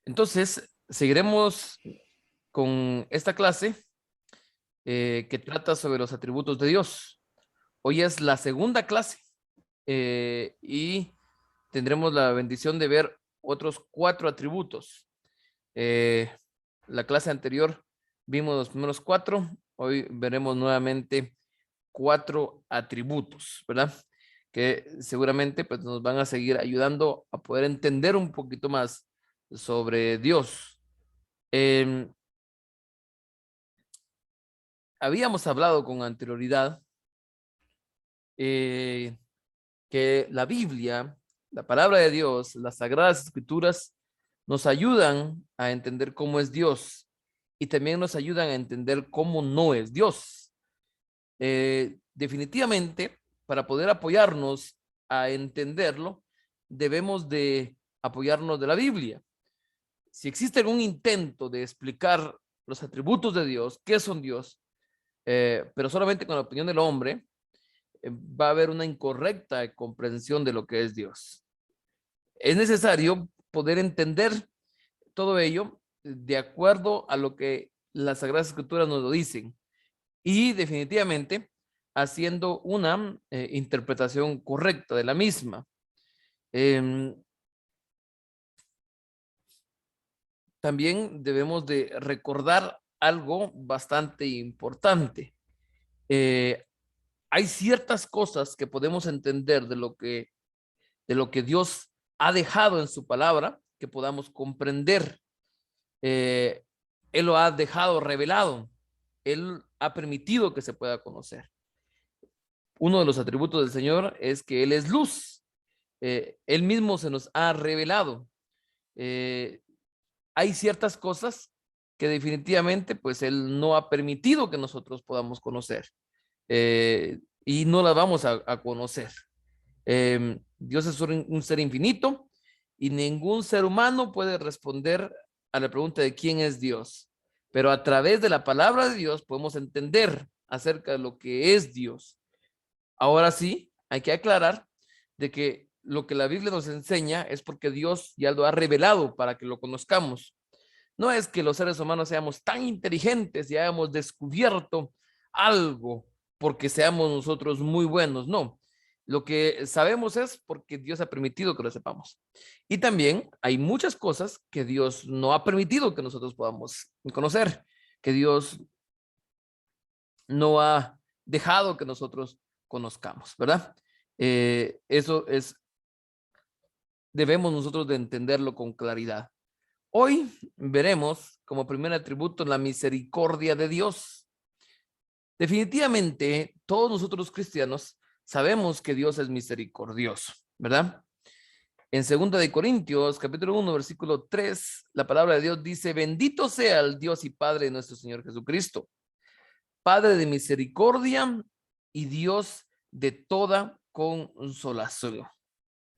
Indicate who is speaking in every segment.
Speaker 1: Entonces, seguiremos con esta clase que trata sobre los atributos de Dios. Hoy es la segunda clase y tendremos la bendición de ver otros 4 atributos. La clase anterior vimos los primeros 4, hoy veremos nuevamente 4 atributos, ¿verdad? Que seguramente pues, nos van a seguir ayudando a poder entender un poquito más sobre Dios. Habíamos hablado con anterioridad que la Biblia, la palabra de Dios, las sagradas escrituras nos ayudan a entender cómo es Dios y también nos ayudan a entender cómo no es Dios. Definitivamente, para poder apoyarnos a entenderlo, debemos de apoyarnos de la Biblia. Si existe algún intento de explicar los atributos de Dios, qué son Dios, pero solamente con la opinión del hombre, va a haber una incorrecta comprensión de lo que es Dios. Es necesario poder entender todo ello de acuerdo a lo que las Sagradas Escrituras nos lo dicen y definitivamente haciendo una interpretación correcta de la misma. También debemos de recordar algo bastante importante. Hay ciertas cosas que podemos entender de lo que Dios ha dejado en su palabra que podamos comprender. Él lo ha dejado revelado. Él ha permitido que se pueda conocer. Uno de los atributos del Señor es que Él es luz. Él mismo se nos ha revelado. Hay ciertas cosas que definitivamente pues Él no ha permitido que nosotros podamos conocer. Y no las vamos a conocer. Dios es un ser infinito y ningún ser humano puede responder a la pregunta de quién es Dios. Pero a través de la palabra de Dios podemos entender acerca de lo que es Dios. Ahora sí, hay que aclarar de que lo que la Biblia nos enseña es porque Dios ya lo ha revelado para que lo conozcamos. No es que los seres humanos seamos tan inteligentes y hayamos descubierto algo porque seamos nosotros muy buenos, no. Lo que sabemos es porque Dios ha permitido que lo sepamos. Y también hay muchas cosas que Dios no ha permitido que nosotros podamos conocer, que Dios no ha dejado que nosotros conozcamos, ¿verdad? Eso es, debemos nosotros de entenderlo con claridad. Hoy veremos como primer atributo la misericordia de Dios. Definitivamente, todos nosotros cristianos sabemos que Dios es misericordioso, ¿verdad? En 2 capítulo 1, versículo 3, la palabra de Dios dice: bendito sea el Dios y Padre de nuestro Señor Jesucristo, Padre de misericordia y Dios de toda consolación.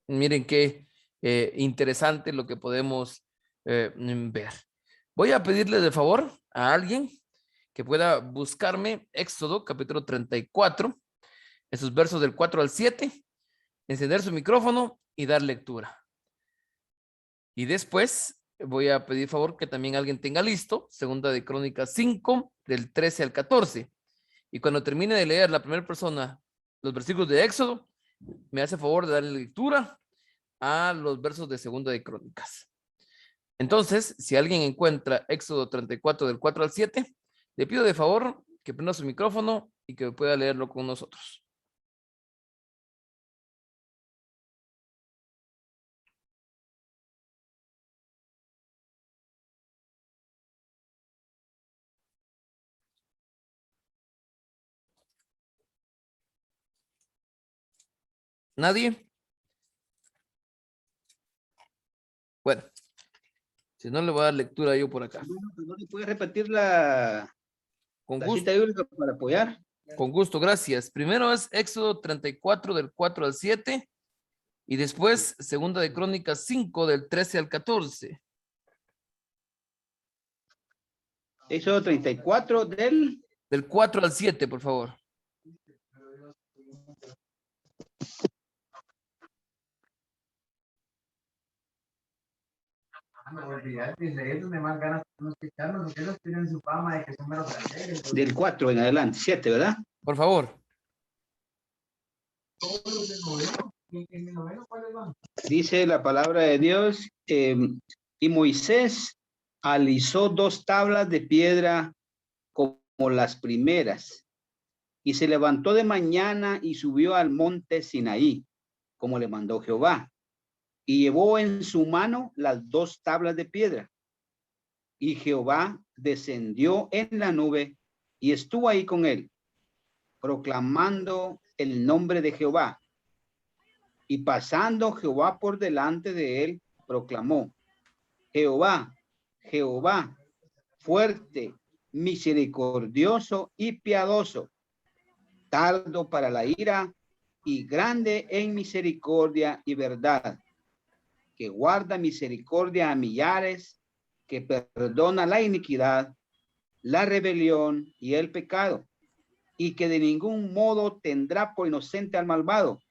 Speaker 1: Miren qué interesante lo que podemos ver. Voy a pedirle de favor a alguien que pueda buscarme Éxodo capítulo 34, esos versos del 4 al 7, encender su micrófono y dar lectura. Y después voy a pedir favor que también alguien tenga listo Segunda de Crónicas 5, del 13 al 14. Y cuando termine de leer la primera persona los versículos de Éxodo, me hace favor de darle lectura a los versos de Segunda de Crónicas. Entonces, si alguien encuentra Éxodo 34 del 4 al 7, le pido de favor que prenda su micrófono y que pueda leerlo con nosotros. ¿Nadie? Bueno, si no, le voy a dar lectura yo por acá.
Speaker 2: Bueno, pues, ¿no le puede repetir la
Speaker 1: Con
Speaker 2: cita bíblica para apoyar?
Speaker 1: Con gusto, gracias. Primero es Éxodo 34 del 4 al 7 y después Segunda de Crónicas 5 del 13 al 14.
Speaker 2: Éxodo 34
Speaker 1: Del 4 al 7, por favor.
Speaker 3: No olvidate, Israel, donde más ganas tenemos que echarnos, porque ellos tienen su fama de que son meros alegres.
Speaker 2: Del 4 en adelante, 7, ¿verdad?
Speaker 1: Por favor.
Speaker 3: Todos los del noveno. ¿En el noveno cuáles van?
Speaker 2: Dice la palabra de Dios, y Moisés alisó 2 tablas de piedra como las primeras, y se levantó de mañana y subió al monte Sinaí, como le mandó Jehová, y llevó en su mano las 2 tablas de piedra. Y Jehová descendió en la nube y estuvo ahí con él, proclamando el nombre de Jehová. Y pasando Jehová por delante de él, proclamó: Jehová, Jehová, fuerte, misericordioso y piadoso, tardo para la ira y grande en misericordia y verdad, que guarda misericordia a millares, que perdona la iniquidad, la rebelión y el pecado, y que de ningún modo tendrá por inocente al malvado,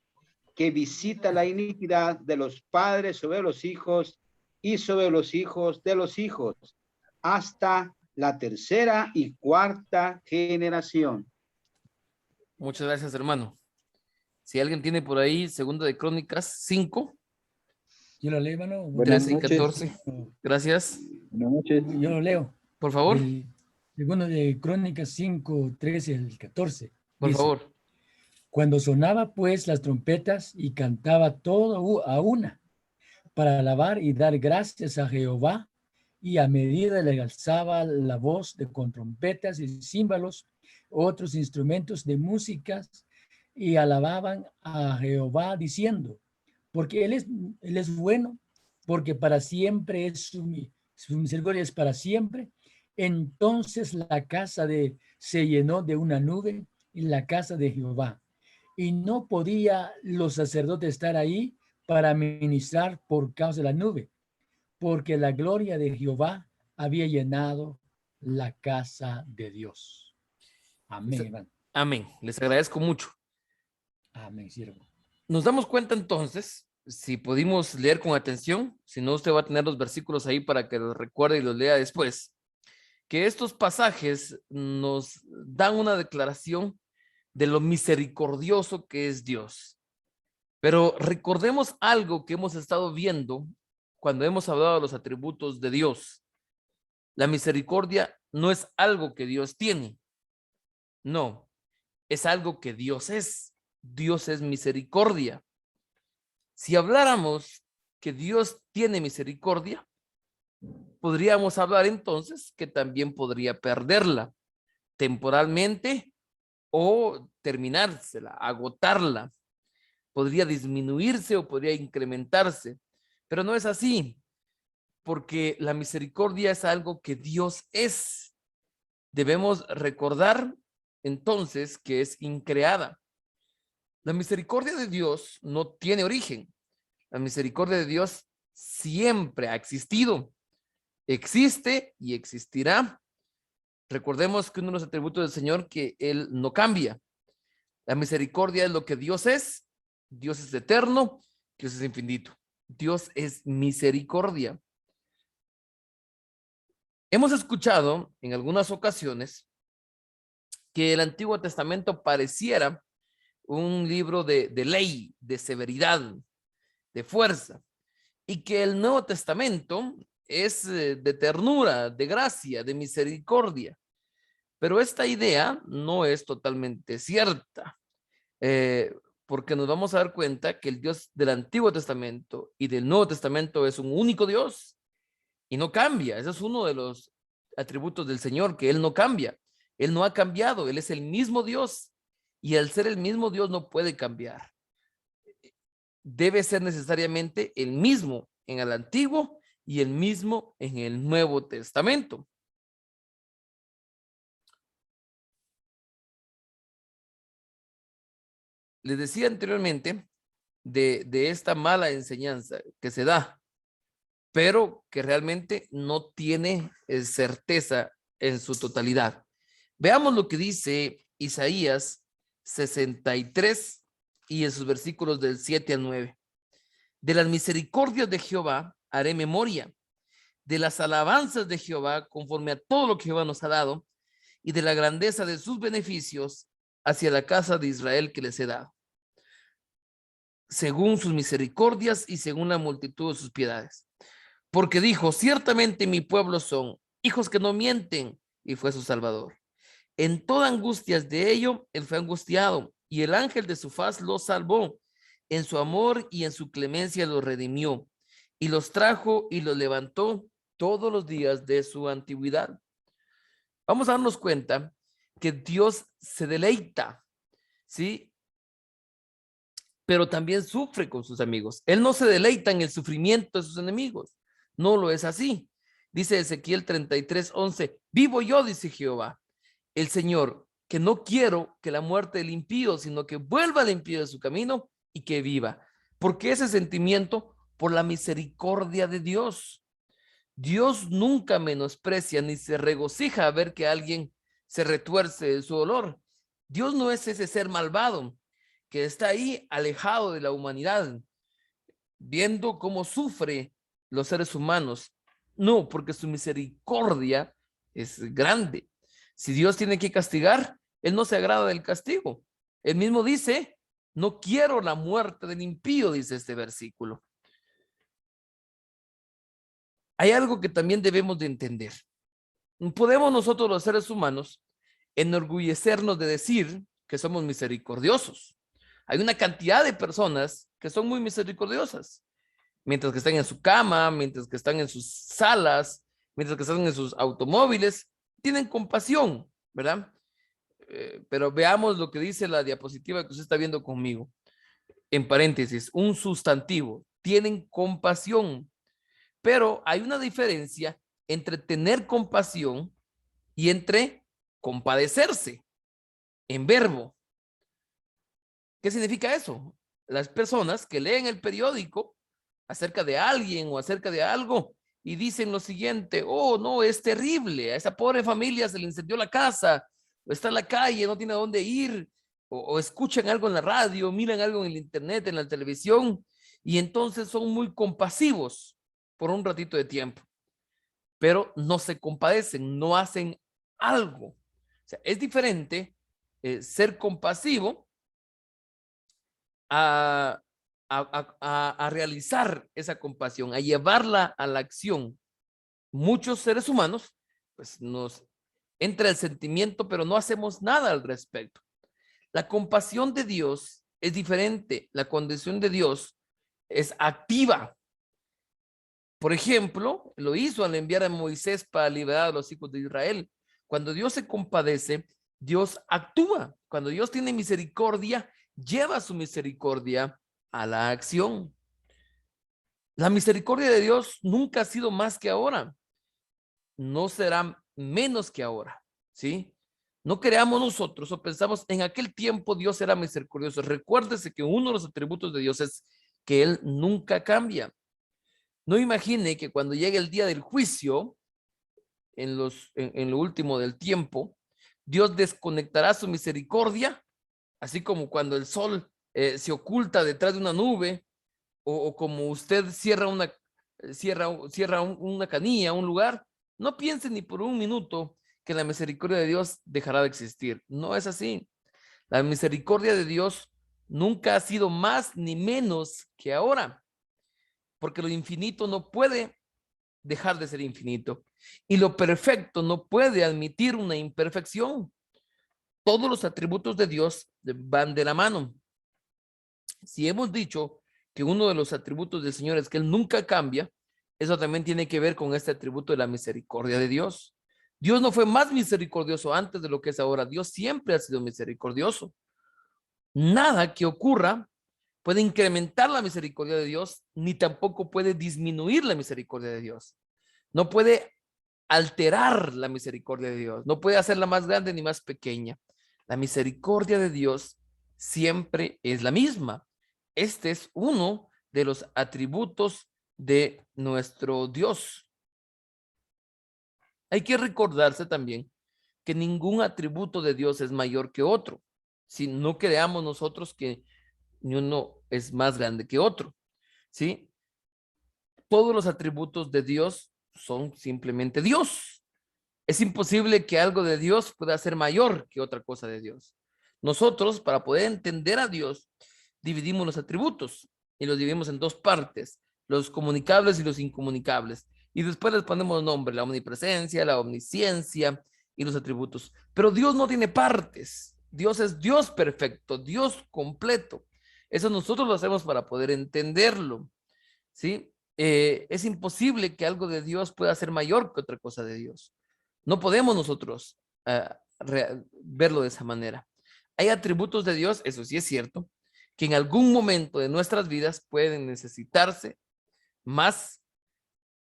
Speaker 2: que visita la iniquidad de los padres sobre los hijos y sobre los hijos de los hijos, hasta la 3ª y 4ª generación.
Speaker 1: Muchas gracias, hermano. Si alguien tiene por ahí, Segunda de Crónicas 5,
Speaker 4: Yo lo leo, hermano.
Speaker 5: Buenas
Speaker 1: 13 y
Speaker 5: noches.
Speaker 1: 14. Gracias.
Speaker 5: Buenas noches.
Speaker 4: Yo lo leo.
Speaker 1: Por favor,
Speaker 4: Segundo de Crónicas 5, 13 al 14.
Speaker 1: por
Speaker 4: Dice:
Speaker 1: favor.
Speaker 4: Cuando sonaba pues las trompetas y cantaba todo a una para alabar y dar gracias a Jehová, y a medida le alzaba la voz con trompetas y címbalos, otros instrumentos de música, y alababan a Jehová diciendo, porque él es bueno, porque para siempre es su misericordia es para siempre. Entonces la casa se llenó de una nube en la casa de Jehová, y no podía los sacerdotes estar ahí para ministrar por causa de la nube, porque la gloria de Jehová había llenado la casa de Dios. Amén, hermano.
Speaker 1: Amén. Les agradezco mucho.
Speaker 4: Amén, siervo.
Speaker 1: Nos damos cuenta entonces, si pudimos leer con atención, si no, usted va a tener los versículos ahí para que los recuerde y los lea después, que estos pasajes nos dan una declaración de lo misericordioso que es Dios. Pero recordemos algo que hemos estado viendo cuando hemos hablado de los atributos de Dios. La misericordia no es algo que Dios tiene, no, es algo que Dios es. Dios es misericordia. Si habláramos que Dios tiene misericordia, podríamos hablar entonces que también podría perderla temporalmente o terminársela, agotarla. Podría disminuirse o podría incrementarse, pero no es así, porque la misericordia es algo que Dios es. Debemos recordar entonces que es increada. La misericordia de Dios no tiene origen. La misericordia de Dios siempre ha existido, existe y existirá. Recordemos que uno de los atributos del Señor que Él no cambia. La misericordia es lo que Dios es. Dios es eterno, Dios es infinito. Dios es misericordia. Hemos escuchado en algunas ocasiones que el Antiguo Testamento pareciera un libro de ley, de severidad, de fuerza, y que el Nuevo Testamento es de ternura, de gracia, de misericordia. Pero esta idea no es totalmente cierta, porque nos vamos a dar cuenta que el Dios del Antiguo Testamento y del Nuevo Testamento es un único Dios y no cambia. Ese es uno de los atributos del Señor, que Él no cambia. Él no ha cambiado, Él es el mismo Dios, y al ser el mismo Dios no puede cambiar. Debe ser necesariamente el mismo en el Antiguo y el mismo en el Nuevo Testamento. Les decía anteriormente de esta mala enseñanza que se da, pero que realmente no tiene certeza en su totalidad. Veamos lo que dice Isaías 63 y en sus versículos del 7 al 9. De las misericordias de Jehová haré memoria de las alabanzas de Jehová conforme a todo lo que Jehová nos ha dado y de la grandeza de sus beneficios hacia la casa de Israel que les he dado, según sus misericordias y según la multitud de sus piedades. Porque dijo, ciertamente mi pueblo son hijos que no mienten, y fue su salvador. En toda angustia de ello, él fue angustiado, y el ángel de su faz los salvó. En su amor y en su clemencia los redimió, y los trajo y los levantó todos los días de su antigüedad. Vamos a darnos cuenta que Dios se deleita, ¿sí? Pero también sufre con sus amigos. Él no se deleita en el sufrimiento de sus enemigos. No lo es así. Dice Ezequiel 33:11, vivo yo, dice Jehová, el Señor, que no quiero que la muerte del impío, sino que vuelva el impío de su camino y que viva. Porque ese sentimiento, por la misericordia de Dios. Dios nunca menosprecia ni se regocija a ver que alguien se retuerce de su dolor. Dios no es ese ser malvado que está ahí alejado de la humanidad, viendo cómo sufre los seres humanos. No, porque su misericordia es grande. Si Dios tiene que castigar, Él no se agrada del castigo. Él mismo dice, no quiero la muerte del impío, dice este versículo. Hay algo que también debemos de entender. Podemos nosotros los seres humanos enorgullecernos de decir que somos misericordiosos. Hay una cantidad de personas que son muy misericordiosas, mientras que están en su cama, mientras que están en sus salas, mientras que están en sus automóviles, tienen compasión, ¿verdad? Pero veamos lo que dice la diapositiva que usted está viendo conmigo. En paréntesis, un sustantivo, tienen compasión, pero hay una diferencia entre tener compasión y entre compadecerse en verbo. ¿Qué significa eso? Las personas que leen el periódico acerca de alguien o acerca de algo y dicen lo siguiente, oh no, es terrible, a esa pobre familia se le incendió la casa, o está en la calle, no tiene a dónde ir, o escuchan algo en la radio, miran algo en el internet, en la televisión, y entonces son muy compasivos por un ratito de tiempo, pero no se compadecen, no hacen algo. O sea, es diferente ser compasivo a realizar esa compasión, a llevarla a la acción. Muchos seres humanos, pues nos entra el sentimiento, pero no hacemos nada al respecto. La compasión de Dios es diferente. La condición de Dios es activa. Por ejemplo, lo hizo al enviar a Moisés para liberar a los hijos de Israel. Cuando Dios se compadece, Dios actúa. Cuando Dios tiene misericordia, lleva su misericordia a la acción. La misericordia de Dios nunca ha sido más que ahora. No será menos que ahora, ¿sí? No creamos nosotros o pensamos en aquel tiempo Dios era misericordioso. Recuérdese que uno de los atributos de Dios es que Él nunca cambia. No imagine que cuando llegue el día del juicio, en lo último del tiempo, Dios desconectará su misericordia, así como cuando el sol se oculta detrás de una nube, o como usted cierra una canilla, un lugar. No piense ni por un minuto que la misericordia de Dios dejará de existir. No es así. La misericordia de Dios nunca ha sido más ni menos que ahora, porque lo infinito no puede dejar de ser infinito y lo perfecto no puede admitir una imperfección. Todos los atributos de Dios van de la mano. Si hemos dicho que uno de los atributos del Señor es que Él nunca cambia, eso también tiene que ver con este atributo de la misericordia de Dios. Dios no fue más misericordioso antes de lo que es ahora. Dios siempre ha sido misericordioso. Nada que ocurra puede incrementar la misericordia de Dios, ni tampoco puede disminuir la misericordia de Dios. No puede alterar la misericordia de Dios. No puede hacerla más grande ni más pequeña. La misericordia de Dios siempre es la misma. Este es uno de los atributos de nuestro Dios. Hay que recordarse también que ningún atributo de Dios es mayor que otro. Si no creamos nosotros que ni uno es más grande que otro, ¿sí? Todos los atributos de Dios son simplemente Dios. Es imposible que algo de Dios pueda ser mayor que otra cosa de Dios. Nosotros, para poder entender a Dios, dividimos los atributos y los dividimos en dos partes, los comunicables y los incomunicables. Y después les ponemos nombre, la omnipresencia, la omnisciencia y los atributos. Pero Dios no tiene partes. Dios es Dios perfecto, Dios completo. Eso nosotros lo hacemos para poder entenderlo, ¿sí? Es imposible que algo de Dios pueda ser mayor que otra cosa de Dios. No podemos nosotros verlo de esa manera. Hay atributos de Dios, eso sí es cierto, que en algún momento de nuestras vidas pueden necesitarse más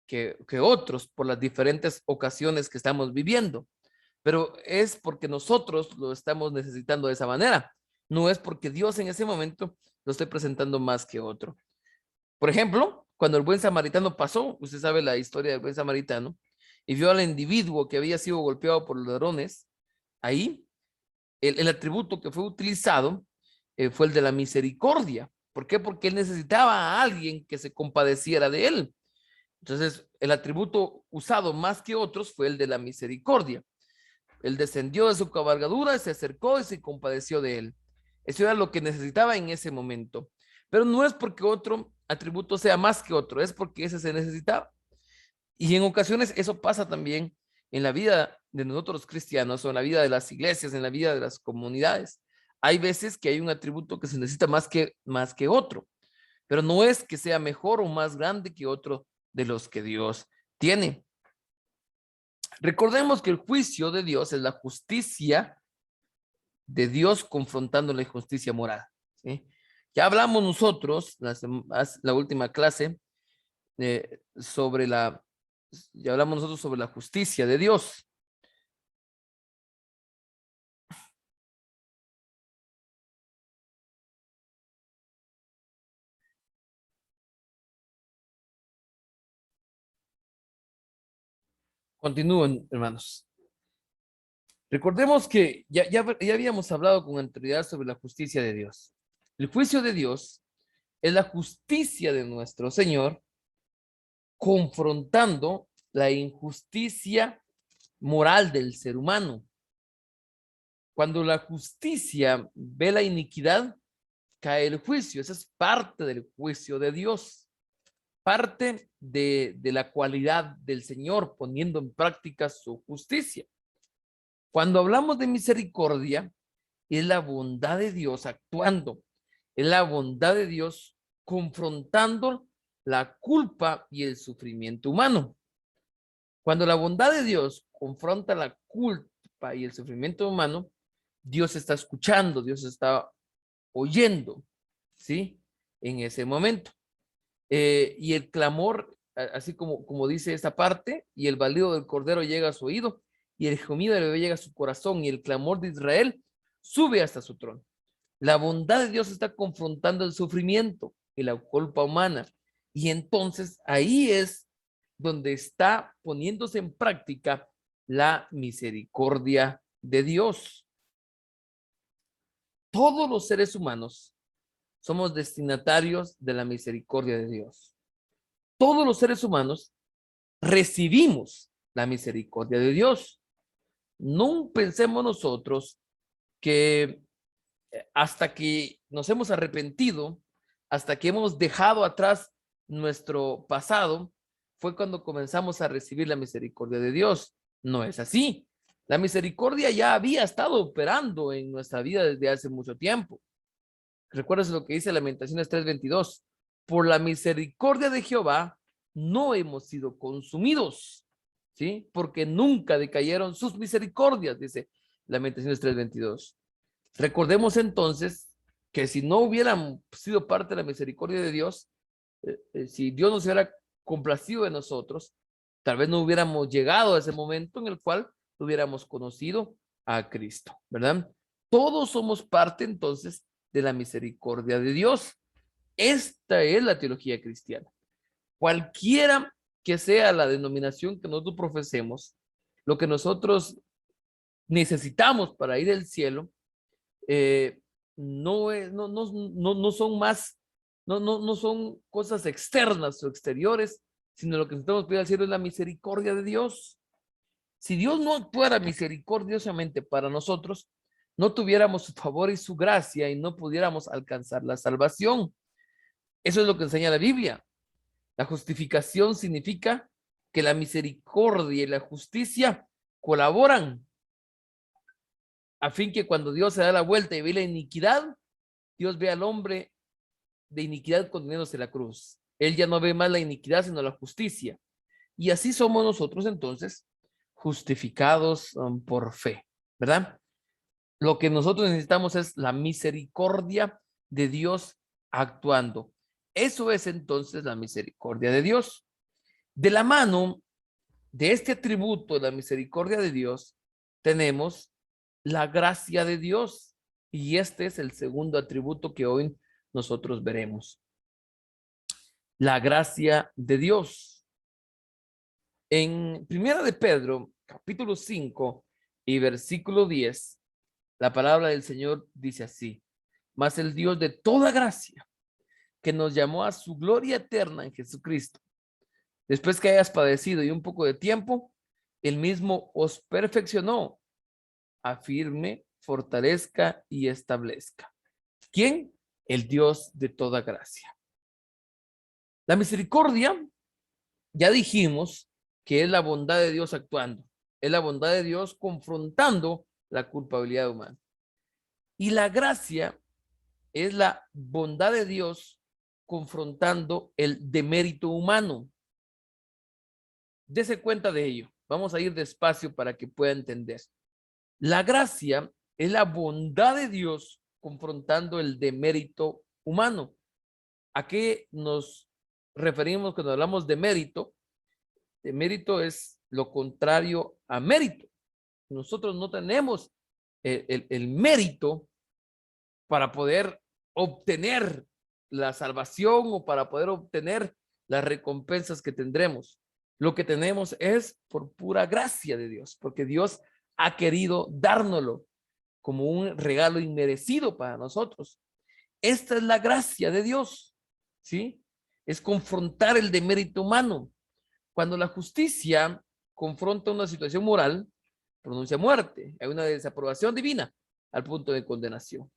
Speaker 1: que otros por las diferentes ocasiones que estamos viviendo. Pero es porque nosotros lo estamos necesitando de esa manera. No es porque Dios en ese momento lo esté presentando más que otro. Por ejemplo, cuando el buen samaritano pasó, usted sabe la historia del buen samaritano, y vio al individuo que había sido golpeado por los ladrones, ahí el atributo que fue utilizado fue el de la misericordia. ¿Por qué? Porque él necesitaba a alguien que se compadeciera de él. Entonces, el atributo usado más que otros fue el de la misericordia. Él descendió de su cabalgadura, se acercó y se compadeció de él. Eso era lo que necesitaba en ese momento. Pero no es porque otro atributo sea más que otro, es porque ese se necesitaba. Y en ocasiones eso pasa también en la vida de nosotros los cristianos o en la vida de las iglesias, en la vida de las comunidades. Hay veces que hay un atributo que se necesita más que otro, pero no es que sea mejor o más grande que otro de los que Dios tiene. Recordemos que el juicio de Dios es la justicia de Dios confrontando la injusticia moral, ¿sí? Ya hablamos nosotros, la última clase, ya hablamos nosotros sobre la justicia de Dios. Continúen, hermanos. Recordemos que ya habíamos hablado con anterioridad sobre la justicia de Dios. El juicio de Dios es la justicia de nuestro Señor confrontando la injusticia moral del ser humano. Cuando la justicia ve la iniquidad, cae el juicio. Esa es parte del juicio de Dios, parte de la cualidad del Señor poniendo en práctica su justicia. Cuando hablamos de misericordia, es la bondad de Dios actuando, es la bondad de Dios confrontando la culpa y el sufrimiento humano. Cuando la bondad de Dios confronta la culpa y el sufrimiento humano, Dios está escuchando, Dios está oyendo, ¿sí? En ese momento. Y el clamor, así como dice esta parte, y el balido del cordero llega a su oído, y el gemido del bebé llega a su corazón, y el clamor de Israel sube hasta su trono. La bondad de Dios está confrontando el sufrimiento y la culpa humana. Y entonces ahí es donde está poniéndose en práctica la misericordia de Dios. Todos los seres humanos somos destinatarios de la misericordia de Dios. Todos los seres humanos recibimos la misericordia de Dios. No pensemos nosotros que hasta que nos hemos arrepentido, hasta que hemos dejado atrás nuestro pasado, fue cuando comenzamos a recibir la misericordia de Dios. No es así. La misericordia ya había estado operando en nuestra vida desde hace mucho tiempo. ¿Recuerdas lo que dice Lamentaciones 3:22? Por la misericordia de Jehová no hemos sido consumidos, ¿sí? Porque nunca decayeron sus misericordias, dice Lamentaciones 3:22. Recordemos entonces que si no hubieran sido parte de la misericordia de Dios, si Dios no se hubiera complacido de nosotros, tal vez no hubiéramos llegado a ese momento en el cual hubiéramos conocido a Cristo, ¿verdad? Todos somos parte entonces de la misericordia de Dios. Esta es la teología cristiana. Cualquiera que sea la denominación que nosotros profesemos, lo que nosotros necesitamos para ir al cielo, no son más, no son cosas externas o exteriores sino lo que necesitamos pedir al cielo es la misericordia de Dios. Si Dios no actuara misericordiosamente para nosotros, no tuviéramos su favor y su gracia y no pudiéramos alcanzar la salvación. Eso es lo que enseña la Biblia. La justificación significa que la misericordia y la justicia colaboran a fin que cuando Dios se da la vuelta y ve la iniquidad, Dios ve al hombre de iniquidad condenándose a la cruz. Él ya no ve más la iniquidad, sino la justicia. Y así somos nosotros entonces justificados por fe, ¿verdad? Lo que nosotros necesitamos es la misericordia de Dios actuando. Eso es entonces la misericordia de Dios. De la mano de este atributo de la misericordia de Dios, tenemos la gracia de Dios. Y este es el segundo atributo que hoy nosotros veremos. La gracia de Dios. En Primera de Pedro, capítulo 5 y versículo 10, la palabra del Señor dice así: mas el Dios de toda gracia, que nos llamó a su gloria eterna en Jesucristo, después que hayas padecido y un poco de tiempo, él mismo os perfeccionó, afirme, fortalezca y establezca. ¿Quién? El Dios de toda gracia. La misericordia, ya dijimos que es la bondad de Dios actuando, es la bondad de Dios confrontando la culpabilidad humana. Y la gracia es la bondad de Dios confrontando el demérito humano. Dese cuenta de ello. Vamos a ir despacio para que pueda entender. La gracia es la bondad de Dios confrontando el demérito humano. ¿A qué nos referimos cuando hablamos de mérito? De mérito es lo contrario a mérito. Nosotros no tenemos el mérito para poder obtener la salvación o para poder obtener las recompensas que tendremos. Lo que tenemos es por pura gracia de Dios, porque Dios ha querido dárnoslo como un regalo inmerecido para nosotros. Esta es la gracia de Dios, ¿sí? Es confrontar el demérito humano. Cuando la justicia confronta una situación moral, pronuncia muerte. Hay una desaprobación divina al punto de condenación.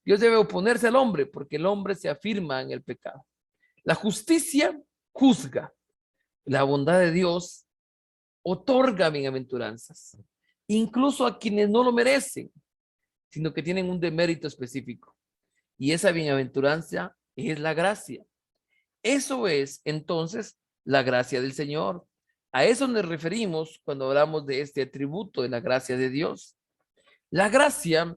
Speaker 1: Dios debe oponerse al hombre porque el hombre se afirma en el pecado. La justicia juzga. La bondad de Dios otorga bienaventuranzas, incluso a quienes no lo merecen, sino que tienen un demérito específico. Y esa bienaventuranza es la gracia. Eso es entonces la gracia del Señor. A eso nos referimos cuando hablamos de este atributo de la gracia de Dios. La gracia,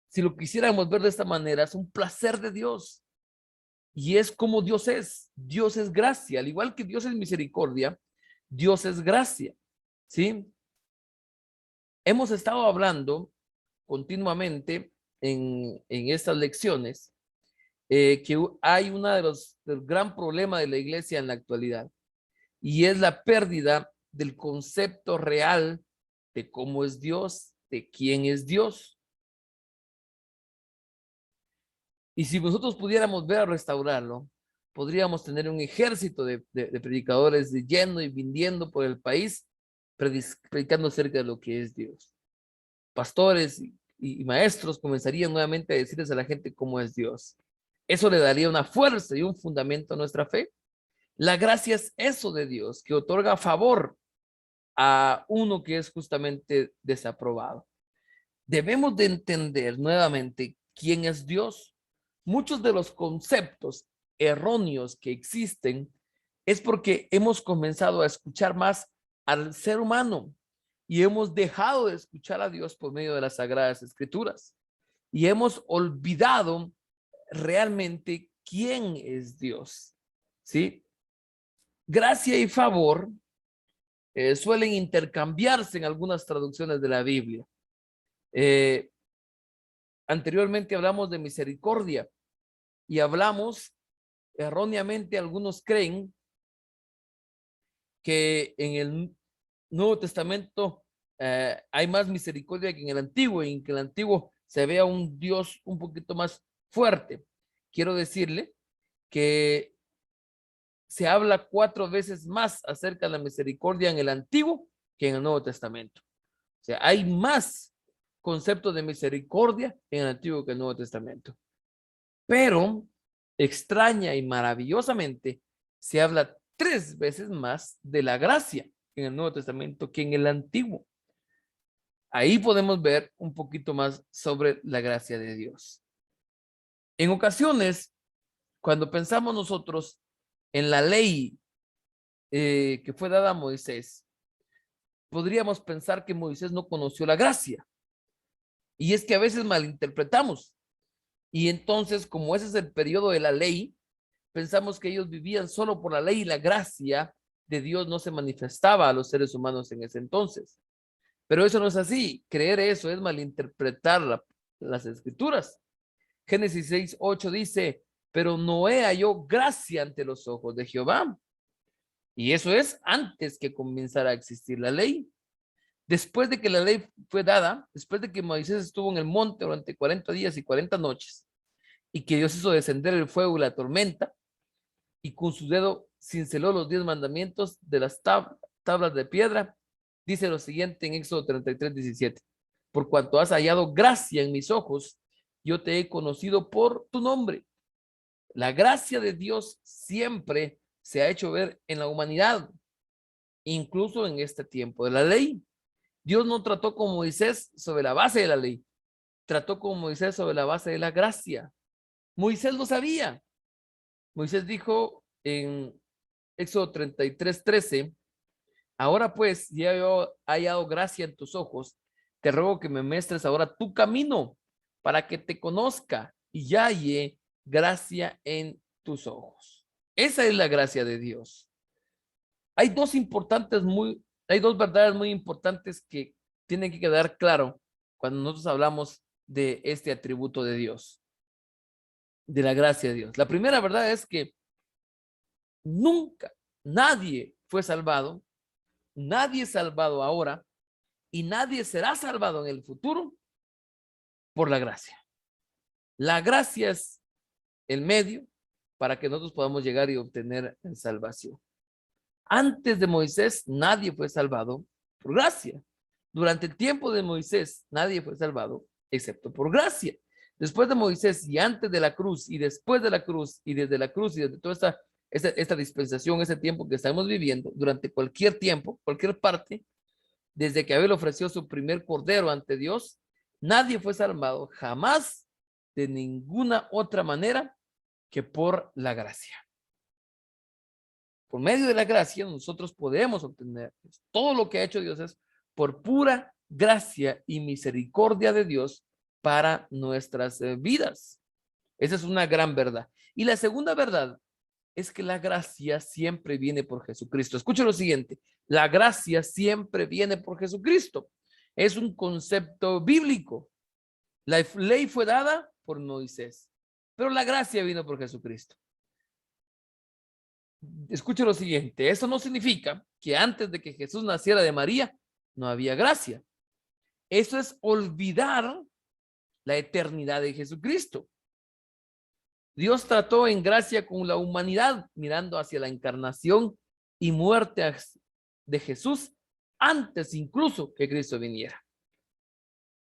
Speaker 1: si lo quisiéramos ver de esta manera, es un placer de Dios. Y es como Dios es. Dios es gracia. Al igual que Dios es misericordia, Dios es gracia. ¿Sí? Hemos estado hablando continuamente en estas lecciones que hay del gran problema de la iglesia en la actualidad. Y es la pérdida del concepto real de cómo es Dios, de quién es Dios. Y si nosotros pudiéramos ver a restaurarlo, podríamos tener un ejército de predicadores yendo y viniendo por el país, predicando acerca de lo que es Dios. Pastores y maestros comenzarían nuevamente a decirles a la gente cómo es Dios. Eso le daría una fuerza y un fundamento a nuestra fe. La gracia es eso de Dios, que otorga favor a uno que es justamente desaprobado. Debemos de entender nuevamente quién es Dios. Muchos de los conceptos erróneos que existen es porque hemos comenzado a escuchar más al ser humano y hemos dejado de escuchar a Dios por medio de las Sagradas Escrituras y hemos olvidado realmente quién es Dios, ¿sí? Gracia y favor suelen intercambiarse en algunas traducciones de la Biblia. Anteriormente hablamos de misericordia y hablamos erróneamente, algunos creen que en el Nuevo Testamento hay más misericordia que en el Antiguo, y en que el Antiguo se vea un Dios un poquito más fuerte. Quiero decirle que se habla 4 veces más acerca de la misericordia en el Antiguo que en el Nuevo Testamento. O sea, hay más conceptos de misericordia en el Antiguo que en el Nuevo Testamento. Pero extraña y maravillosamente se habla 3 veces más de la gracia en el Nuevo Testamento que en el Antiguo. Ahí podemos ver un poquito más sobre la gracia de Dios. En ocasiones, cuando pensamos nosotros en la ley que fue dada a Moisés, podríamos pensar que Moisés no conoció la gracia. Y es que a veces malinterpretamos. Y entonces, como ese es el periodo de la ley, pensamos que ellos vivían solo por la ley y la gracia de Dios no se manifestaba a los seres humanos en ese entonces. Pero eso no es así. Creer eso es malinterpretar las escrituras. Génesis 6:8 dice, pero Noé halló gracia ante los ojos de Jehová. Y eso es antes que comenzara a existir la ley. Después de que la ley fue dada, después de que Moisés estuvo en el monte durante 40 días y 40 noches, y que Dios hizo descender el fuego y la tormenta, y con su dedo cinceló los 10 mandamientos de las tablas de piedra, dice lo siguiente en Éxodo 33:17. Por cuanto has hallado gracia en mis ojos, yo te he conocido por tu nombre. La gracia de Dios siempre se ha hecho ver en la humanidad, incluso en este tiempo de la ley. Dios no trató con Moisés sobre la base de la ley, trató con Moisés sobre la base de la gracia. Moisés lo sabía. Moisés dijo en Éxodo 33:13, ahora pues, ya he hallado gracia en tus ojos, te ruego que me muestres ahora tu camino para que te conozca y ya halle gracia en tus ojos. Esa es la gracia de Dios. Hay dos verdades muy importantes que tienen que quedar claro cuando nosotros hablamos de este atributo de Dios, de la gracia de Dios. La primera verdad es que nunca nadie fue salvado, nadie es salvado ahora y nadie será salvado en el futuro por la gracia. La gracia es el medio para que nosotros podamos llegar y obtener salvación. Antes de Moisés, nadie fue salvado por gracia. Durante el tiempo de Moisés, nadie fue salvado excepto por gracia. Después de Moisés y antes de la cruz y después de la cruz y desde la cruz y desde toda esta dispensación, ese tiempo que estamos viviendo, durante cualquier tiempo, cualquier parte, desde que Abel ofreció su primer cordero ante Dios, nadie fue salvado jamás de ninguna otra manera que por la gracia. Por medio de la gracia nosotros podemos obtener todo lo que ha hecho Dios es por pura gracia y misericordia de Dios para nuestras vidas. Esa es una gran verdad. Y la segunda verdad es que la gracia siempre viene por Jesucristo. Escucha lo siguiente, la gracia siempre viene por Jesucristo. Es un concepto bíblico. La ley fue dada por Moisés, pero la gracia vino por Jesucristo. Escuche lo siguiente, eso no significa que antes de que Jesús naciera de María no había gracia. Eso es olvidar la eternidad de Jesucristo. Dios trató en gracia con la humanidad, mirando hacia la encarnación y muerte de Jesús antes incluso que Cristo viniera.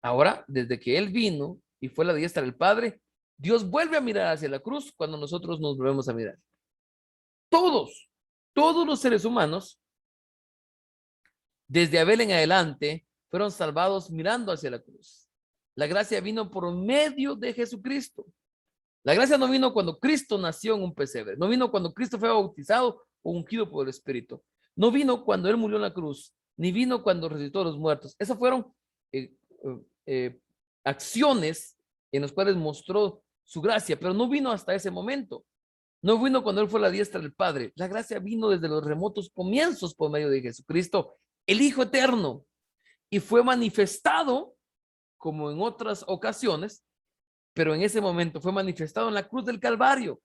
Speaker 1: Ahora, desde que Él vino y fue a la diestra del Padre, Dios vuelve a mirar hacia la cruz cuando nosotros nos volvemos a mirar. Todos los seres humanos, desde Abel en adelante, fueron salvados mirando hacia la cruz. La gracia vino por medio de Jesucristo. La gracia no vino cuando Cristo nació en un pesebre, no vino cuando Cristo fue bautizado o ungido por el Espíritu, no vino cuando Él murió en la cruz, ni vino cuando resucitó a los muertos. Esas fueron acciones en las cuales mostró su gracia, pero no vino hasta ese momento. No vino cuando Él fue a la diestra del Padre. La gracia vino desde los remotos comienzos por medio de Jesucristo, el Hijo eterno, y fue manifestado como en otras ocasiones, pero en ese momento fue manifestado en la cruz del Calvario,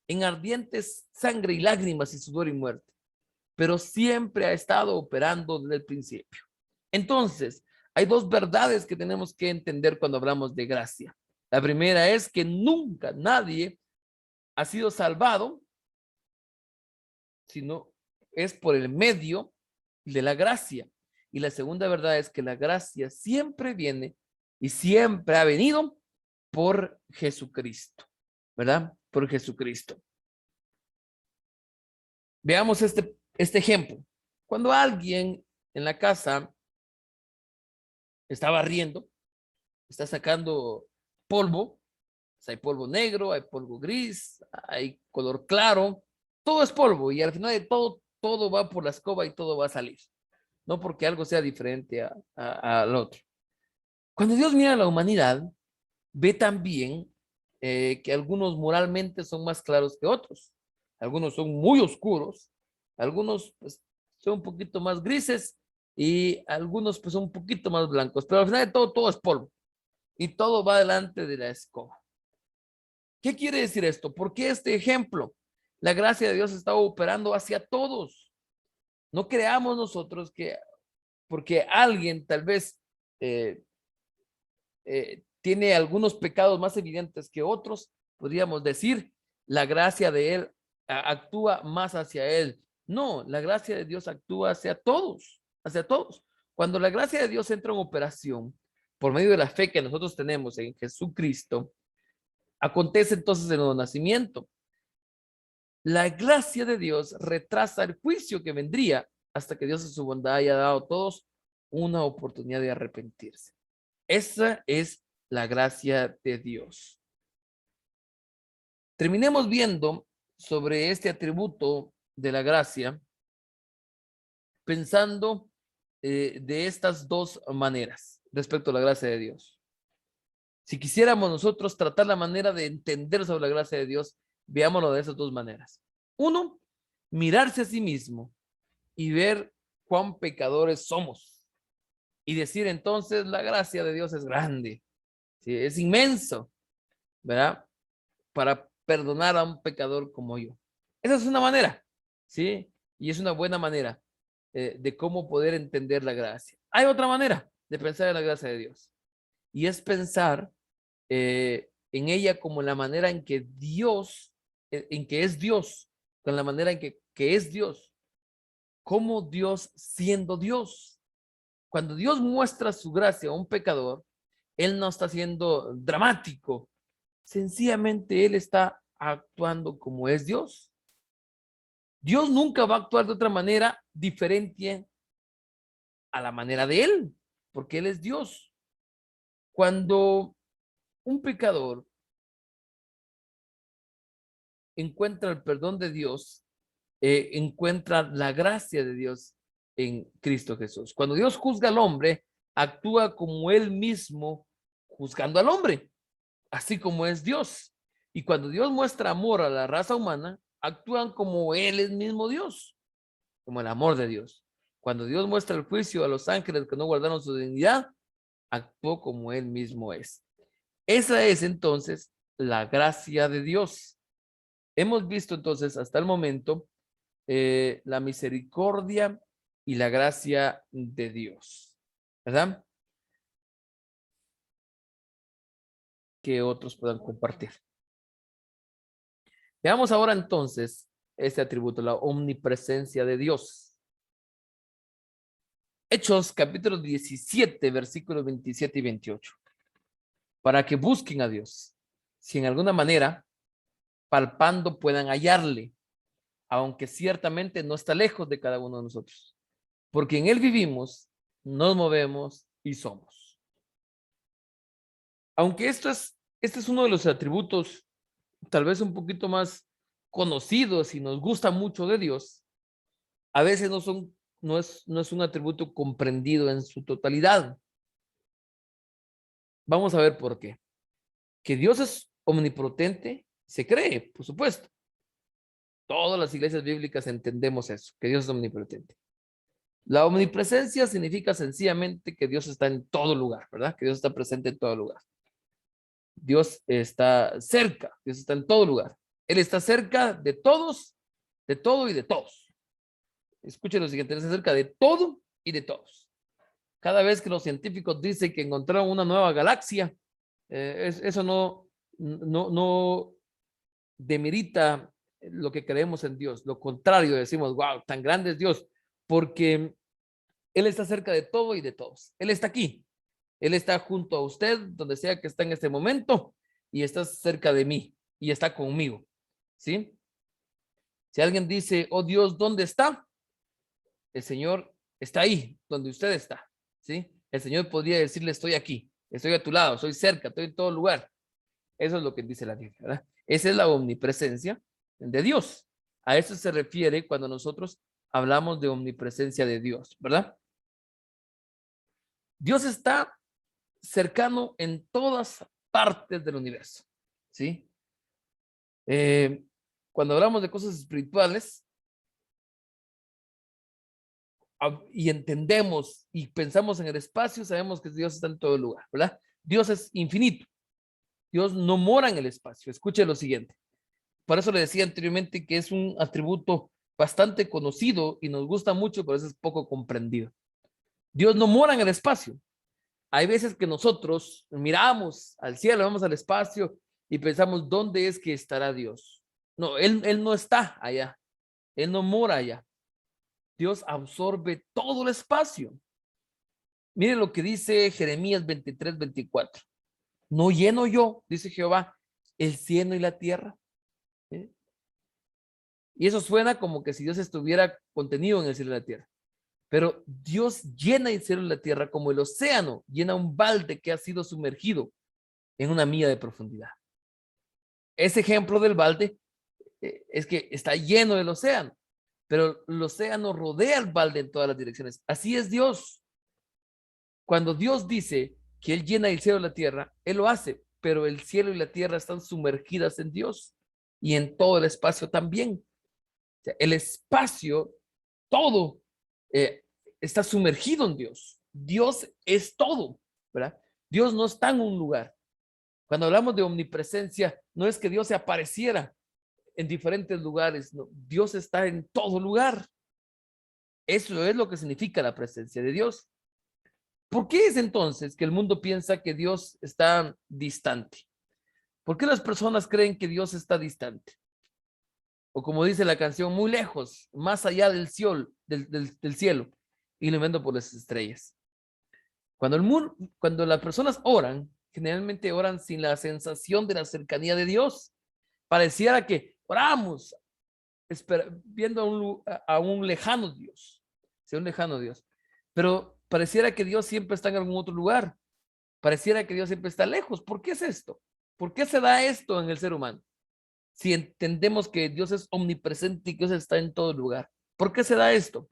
Speaker 1: en ardientes sangre y lágrimas y sudor y muerte, pero siempre ha estado operando desde el principio. Entonces, hay dos verdades que tenemos que entender cuando hablamos de gracia. La primera es que nunca nadie ha sido salvado sino es por el medio de la gracia. Y la segunda verdad es que la gracia siempre viene y siempre ha venido por Jesucristo, ¿verdad? Por Jesucristo. Veamos este ejemplo. Cuando alguien en la casa está barriendo, está sacando polvo, pues hay polvo negro, hay polvo gris, hay color claro, todo es polvo y al final de todo va por la escoba y todo va a salir. No porque algo sea diferente al otro. Cuando Dios mira a la humanidad, ve también que algunos moralmente son más claros que otros. Algunos son muy oscuros, algunos pues, son un poquito más grises y algunos pues son un poquito más blancos. Pero al final de todo es polvo y todo va delante de la escoba. ¿Qué quiere decir esto? ¿Por qué este ejemplo? La gracia de Dios está operando hacia todos. No creamos nosotros que porque alguien tal vez tiene algunos pecados más evidentes que otros, podríamos decir, la gracia de él actúa más hacia él. No, la gracia de Dios actúa hacia todos, hacia todos. Cuando la gracia de Dios entra en operación por medio de la fe que nosotros tenemos en Jesucristo, acontece entonces el nuevo nacimiento. La gracia de Dios retrasa el juicio que vendría hasta que Dios en su bondad haya dado a todos una oportunidad de arrepentirse. Esa es la gracia de Dios. Terminemos viendo sobre este atributo de la gracia, pensando de estas dos maneras respecto a la gracia de Dios. Si quisiéramos nosotros tratar la manera de entender sobre la gracia de Dios, veámoslo de esas dos maneras. Uno, mirarse a sí mismo y ver cuán pecadores somos. Y decir entonces, la gracia de Dios es grande, ¿sí? Es inmenso, ¿verdad? Para perdonar a un pecador como yo. Esa es una manera, ¿sí? Y es una buena manera de cómo poder entender la gracia. Hay otra manera de pensar en la gracia de Dios. Y es pensar en ella como la manera en que Dios, en que es Dios, con la manera en que es Dios, como Dios siendo Dios. Cuando Dios muestra su gracia a un pecador, Él no está siendo dramático, sencillamente Él está actuando como es Dios. Dios nunca va a actuar de otra manera diferente a la manera de Él, porque Él es Dios. Cuando un pecador encuentra el perdón de Dios, encuentra la gracia de Dios en Cristo Jesús. Cuando Dios juzga al hombre, actúa como Él mismo juzgando al hombre, así como es Dios. Y cuando Dios muestra amor a la raza humana, actúan como Él es mismo Dios, como el amor de Dios. Cuando Dios muestra el juicio a los ángeles que no guardaron su dignidad, actuó como Él mismo es. Esa es entonces la gracia de Dios. Hemos visto entonces hasta el momento la misericordia y la gracia de Dios, ¿verdad? Que otros puedan compartir. Veamos ahora entonces este atributo, la omnipresencia de Dios. Hechos capítulo 17, versículos 27 y 28. Para que busquen a Dios, si en alguna manera, palpando, puedan hallarle, aunque ciertamente no está lejos de cada uno de nosotros, porque en Él vivimos, nos movemos y somos. Aunque este es uno de los atributos tal vez un poquito más conocidos y nos gusta mucho de Dios, a veces no es un atributo comprendido en su totalidad. Vamos a ver por qué. Que Dios es omnipotente, se cree, por supuesto. Todas las iglesias bíblicas entendemos eso, que Dios es omnipotente. La omnipresencia significa sencillamente que Dios está en todo lugar, ¿verdad? Que Dios está presente en todo lugar. Dios está cerca, Dios está en todo lugar. Él está cerca de todos, de todo y de todos. Escuchen lo siguiente, Él está cerca de todo y de todos. Cada vez que los científicos dicen que encontraron una nueva galaxia, eso no demerita lo que creemos en Dios. Lo contrario, decimos, wow, tan grande es Dios, porque Él está cerca de todo y de todos. Él está aquí. Él está junto a usted, donde sea que está en este momento, y está cerca de mí, y está conmigo. ¿Sí? Si alguien dice, oh Dios, ¿dónde está? El Señor está ahí, donde usted está. ¿Sí? El Señor podría decirle, estoy aquí, estoy a tu lado, estoy cerca, estoy en todo lugar. Eso es lo que dice la Biblia, ¿verdad? Esa es la omnipresencia de Dios. A eso se refiere cuando nosotros hablamos de omnipresencia de Dios, ¿verdad? Dios está cercano en todas partes del universo, ¿sí? Cuando hablamos de cosas espirituales y entendemos y pensamos en el espacio, sabemos que Dios está en todo lugar, ¿verdad? Dios es infinito. Dios no mora en el espacio. Escuche lo siguiente. Por eso le decía anteriormente que es un atributo bastante conocido y nos gusta mucho, pero eso es poco comprendido. Dios no mora en el espacio. Hay veces que nosotros miramos al cielo, vamos al espacio y pensamos, ¿dónde es que estará Dios? No, Él no está allá. Él no mora allá. Dios absorbe todo el espacio. Miren lo que dice Jeremías 23:24. ¿No lleno yo, dice Jehová, el cielo y la tierra? ¿Eh? Y eso suena como que si Dios estuviera contenido en el cielo y la tierra. Pero Dios llena el cielo y la tierra como el océano llena un balde que ha sido sumergido en una milla de profundidad. Ese ejemplo del balde es que está lleno del océano, pero el océano rodea el balde en todas las direcciones. Así es Dios. Cuando Dios dice que Él llena el cielo y la tierra, Él lo hace, pero el cielo y la tierra están sumergidas en Dios y en todo el espacio también. O sea, el espacio, todo está sumergido en Dios. Dios es todo, ¿verdad? Dios no está en un lugar. Cuando hablamos de omnipresencia, no es que Dios se apareciera en diferentes lugares, no, Dios está en todo lugar. Eso es lo que significa la presencia de Dios. ¿Por qué es entonces que el mundo piensa que Dios está distante? ¿Por qué las personas creen que Dios está distante? O como dice la canción, muy lejos, más allá del cielo, del cielo, iluminando por las estrellas. Cuando las personas oran, generalmente oran sin la sensación de la cercanía de Dios. Pareciera que oramos viendo a un lejano Dios, sea un lejano Dios, pero pareciera que Dios siempre está en algún otro lugar, pareciera que Dios siempre está lejos. ¿Por qué es esto? ¿Por qué se da esto en el ser humano? Si entendemos que Dios es omnipresente y que Dios está en todo lugar, ¿por qué se da esto?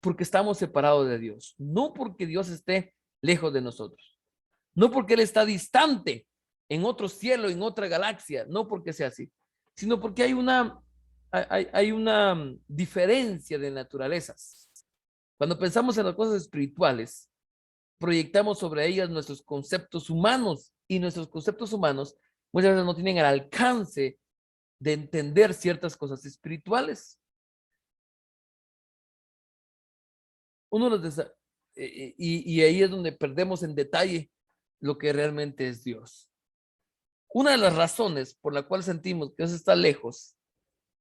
Speaker 1: Porque estamos separados de Dios, no porque Dios esté lejos de nosotros, no porque Él está distante en otro cielo, en otra galaxia, no porque sea así, sino porque hay una diferencia de naturalezas. Cuando pensamos en las cosas espirituales, proyectamos sobre ellas nuestros conceptos humanos y nuestros conceptos humanos muchas veces no tienen el alcance de entender ciertas cosas espirituales. Uno los y ahí es donde perdemos en detalle lo que realmente es Dios. Una de las razones por la cual sentimos que Dios está lejos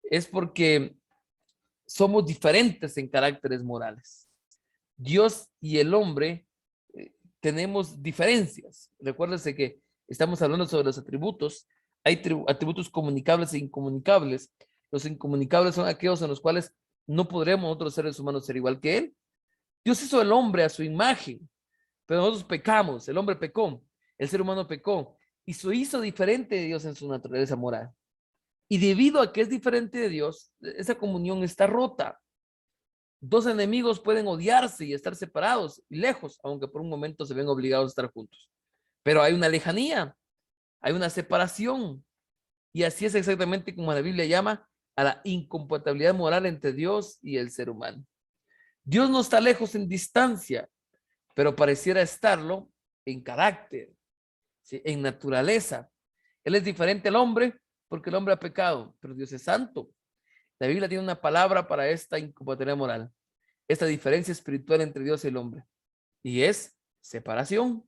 Speaker 1: es porque somos diferentes en caracteres morales. Dios y el hombre tenemos diferencias. Recuérdense que estamos hablando sobre los atributos. Hay atributos comunicables e incomunicables. Los incomunicables son aquellos en los cuales no podremos otros seres humanos ser igual que Él. Dios hizo al hombre a su imagen, pero nosotros pecamos. El hombre pecó, el ser humano pecó y se hizo diferente de Dios en su naturaleza moral. Y debido a que es diferente de Dios, esa comunión está rota. Dos enemigos pueden odiarse y estar separados y lejos, aunque por un momento se ven obligados a estar juntos. Pero hay una lejanía, hay una separación. Y así es exactamente como la Biblia llama a la incompatibilidad moral entre Dios y el ser humano. Dios no está lejos en distancia, pero pareciera estarlo en carácter, ¿sí? En naturaleza. Él es diferente al hombre porque el hombre ha pecado, pero Dios es santo. La Biblia tiene una palabra para esta incompatibilidad moral, esta diferencia espiritual entre Dios y el hombre, y es separación.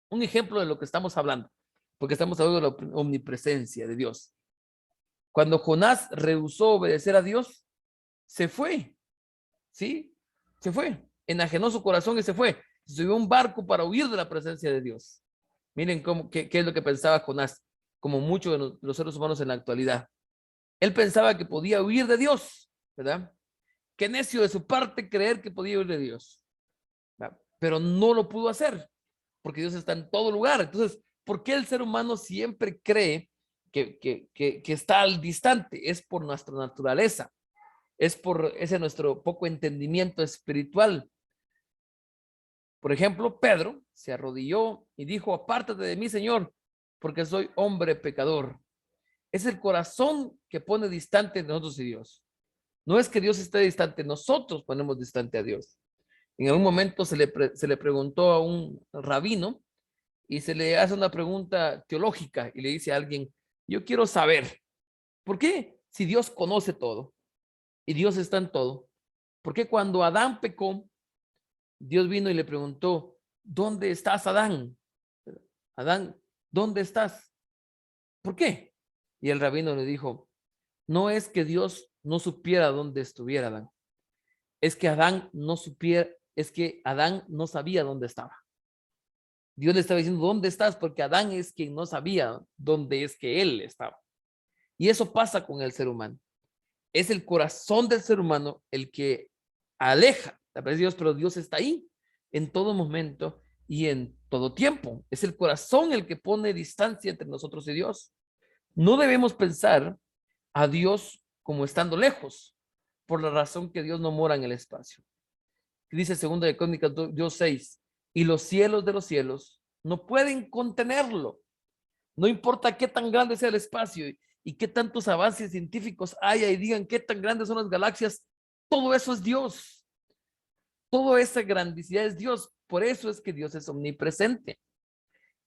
Speaker 1: Un ejemplo de lo que estamos hablando. porque estamos hablando de la omnipresencia de Dios. Cuando Jonás rehusó obedecer a Dios, se fue, ¿sí? Se fue, enajenó su corazón y se fue. Se subió a un barco para huir de la presencia de Dios. Miren qué es lo que pensaba Jonás, como muchos de los seres humanos en la actualidad. Él pensaba que podía huir de Dios, ¿verdad? Qué necio de su parte creer que podía huir de Dios. ¿Verdad? Pero no lo pudo hacer, porque Dios está en todo lugar. Entonces, ¿por qué el ser humano siempre cree que está al distante? Es por nuestra naturaleza, es por ese nuestro poco entendimiento espiritual. Por ejemplo, Pedro se arrodilló y dijo: apártate de mí, Señor, porque soy hombre pecador. Es el corazón que pone distante entre nosotros y Dios. No es que Dios esté distante, nosotros ponemos distante a Dios. En algún momento se le preguntó a un rabino y se le hace una pregunta teológica y le dice a alguien: yo quiero saber, ¿por qué si Dios conoce todo y Dios está en todo? ¿Por qué cuando Adán pecó, Dios vino y le preguntó: ¿dónde estás, Adán? Adán, ¿dónde estás? ¿Por qué? Y el rabino le dijo: no es que Dios no supiera dónde estuviera Adán, es que Adán no supiera, es que Adán no sabía dónde estaba. Dios le estaba diciendo: ¿dónde estás? Porque Adán es quien no sabía dónde es que él estaba. Y eso pasa con el ser humano. Es el corazón del ser humano el que aleja la presencia de Dios, pero Dios está ahí en todo momento y en todo tiempo. Es el corazón el que pone distancia entre nosotros y Dios. No debemos pensar a Dios como estando lejos, por la razón que Dios no mora en el espacio. Dice 2 de Crónicas 2:6, y los cielos de los cielos no pueden contenerlo. No importa qué tan grande sea el espacio y qué tantos avances científicos haya y digan qué tan grandes son las galaxias, todo eso es Dios. Toda esa grandicidad es Dios. Por eso es que Dios es omnipresente.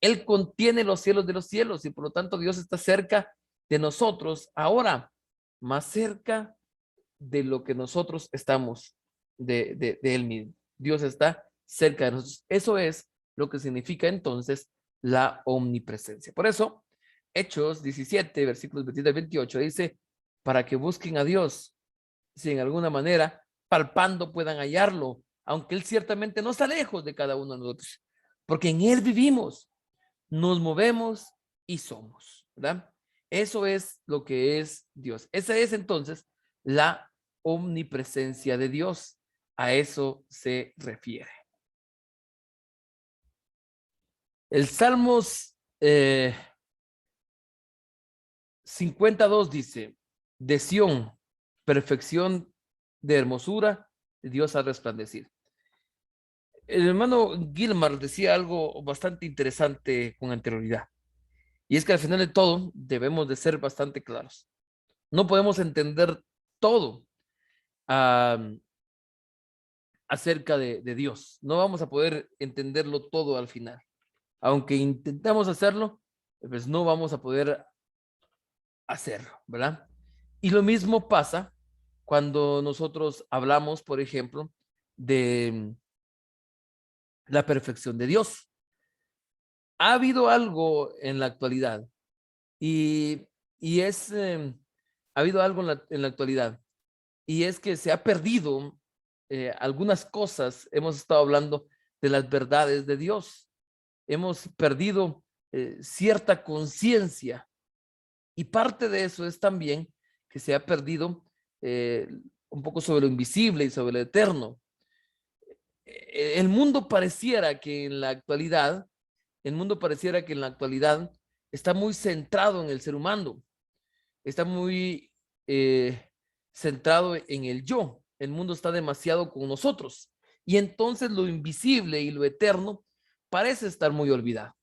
Speaker 1: Él contiene los cielos de los cielos y por lo tanto Dios está cerca de nosotros ahora, más cerca de lo que nosotros estamos de Él mismo. Dios está cerca de nosotros. Eso es lo que significa entonces la omnipresencia. Por eso, Hechos 17, versículos 27 y 28 dice: para que busquen a Dios, si en alguna manera palpando puedan hallarlo, aunque Él ciertamente no está lejos de cada uno de nosotros, porque en Él vivimos, nos movemos y somos, ¿verdad? Eso es lo que es Dios. Esa es entonces la omnipresencia de Dios. A eso se refiere. El Salmos 52 dice: de Sión, perfección de hermosura, Dios ha resplandecido. El hermano Gilmar decía algo bastante interesante con anterioridad. Y es que al final de todo debemos de ser bastante claros. No podemos entender todo acerca de Dios. No vamos a poder entenderlo todo al final. Aunque intentamos hacerlo, pues no vamos a poder hacerlo, ¿verdad? Y lo mismo pasa cuando nosotros hablamos, por ejemplo, de la perfección de Dios. Ha habido algo en la actualidad y ha habido algo en la actualidad y es que se ha perdido algunas cosas. Hemos estado hablando de las verdades de Dios. Hemos perdido cierta conciencia y parte de eso es también que se ha perdido un poco sobre lo invisible y sobre lo eterno. El mundo pareciera que en la actualidad, está muy centrado en el ser humano, está muy centrado en el yo. El mundo está demasiado con nosotros y entonces lo invisible y lo eterno parece estar muy olvidado.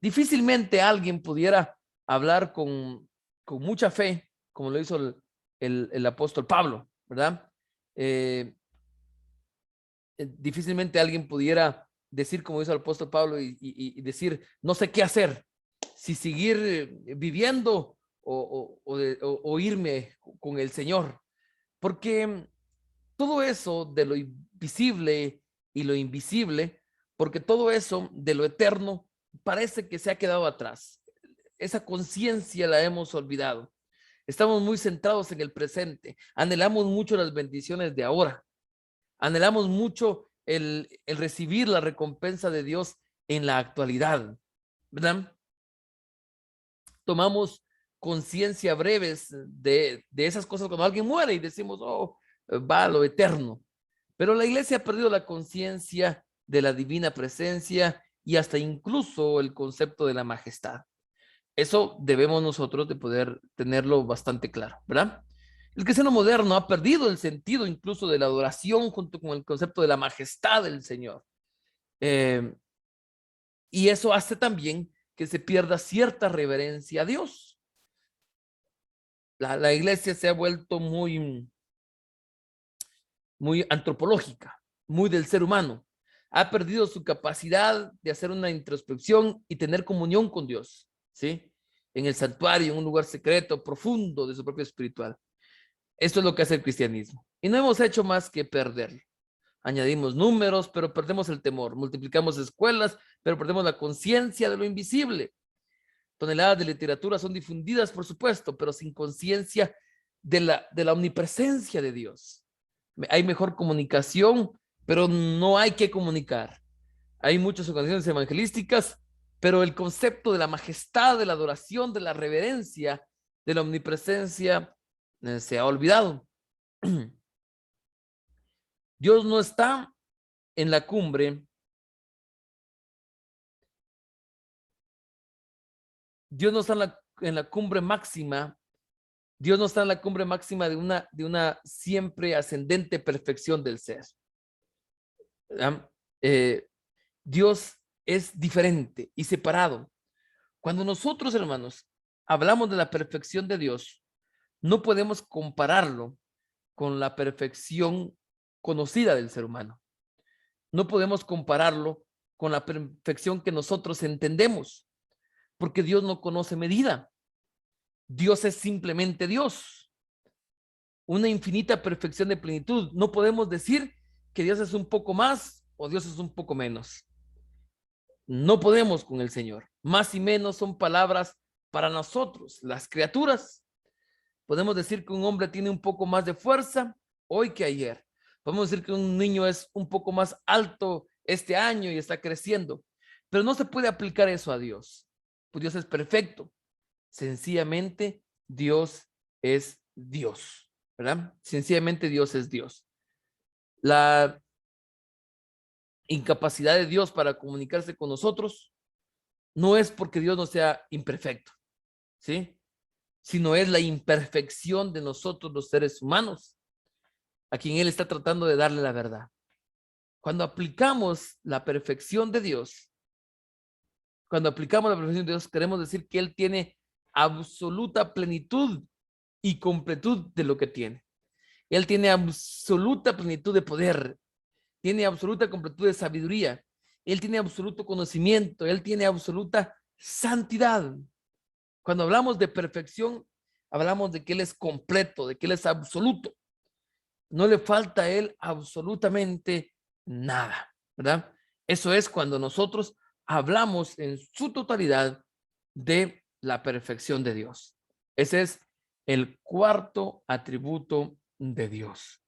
Speaker 1: Difícilmente alguien pudiera hablar con mucha fe, como lo hizo el apóstol Pablo, ¿verdad? Difícilmente alguien pudiera decir como hizo el apóstol Pablo y decir: no sé qué hacer, si seguir viviendo o irme con el Señor, porque todo eso de lo visible y lo invisible, porque todo eso de lo eterno parece que se ha quedado atrás. esa conciencia la hemos olvidado. Estamos muy centrados en el presente. Anhelamos mucho las bendiciones de ahora. Anhelamos mucho el recibir la recompensa de Dios en la actualidad, ¿verdad? Tomamos conciencia breves de esas cosas cuando alguien muere y decimos, oh, va a lo eterno. Pero la iglesia ha perdido la conciencia de la divina presencia y hasta incluso el concepto de la majestad. Eso debemos nosotros de poder tenerlo bastante claro, ¿verdad? El cristiano moderno ha perdido el sentido incluso de la adoración junto con el concepto de la majestad del Señor. Y eso hace también que se pierda cierta reverencia a Dios. La iglesia se ha vuelto muy antropológica, muy del ser humano. Ha perdido su capacidad de hacer una introspección y tener comunión con Dios, ¿sí? En el santuario, en un lugar secreto, profundo de su propio espiritual. Esto es lo que hace el cristianismo. Y no hemos hecho más que perderlo. Añadimos números, pero perdemos el temor. Multiplicamos escuelas, pero perdemos la conciencia de lo invisible. Toneladas de literatura son difundidas, por supuesto, pero sin conciencia de la omnipresencia de Dios. Hay mejor comunicación, pero no hay que comunicar. Hay muchas organizaciones evangelísticas, pero el concepto de la majestad, de la adoración, de la reverencia, de la omnipresencia se ha olvidado. Dios no está en la cumbre. Dios no está en la cumbre máxima. Dios no está en la cumbre máxima de una siempre ascendente perfección del ser. Dios es diferente y separado. Cuando nosotros, hermanos, hablamos de la perfección de Dios, no podemos compararlo con la perfección conocida del ser humano. No podemos compararlo con la perfección que nosotros entendemos, porque Dios no conoce medida. Dios es simplemente Dios. Una infinita perfección de plenitud. No podemos decir que Dios es un poco más o Dios es un poco menos. No podemos con el Señor. Más y menos son palabras para nosotros, las criaturas. Podemos decir que un hombre tiene un poco más de fuerza hoy que ayer. Podemos decir que un niño es un poco más alto este año y está creciendo. Pero no se puede aplicar eso a Dios. Pues Dios es perfecto. Sencillamente Dios es Dios, ¿verdad? Sencillamente Dios es Dios. La incapacidad de Dios para comunicarse con nosotros no es porque Dios no sea imperfecto, ¿sí? Sino es la imperfección de nosotros los seres humanos, a quien Él está tratando de darle la verdad. Cuando aplicamos la perfección de Dios, queremos decir que Él tiene absoluta plenitud y completud de lo que tiene. Él tiene absoluta plenitud de poder, tiene absoluta completud de sabiduría, Él tiene absoluto conocimiento, Él tiene absoluta santidad. Cuando hablamos de perfección, hablamos de que Él es completo, de que Él es absoluto. No le falta a Él absolutamente nada, ¿verdad? Eso es cuando nosotros hablamos en su totalidad de la perfección de Dios. Ese es el cuarto atributo de Dios.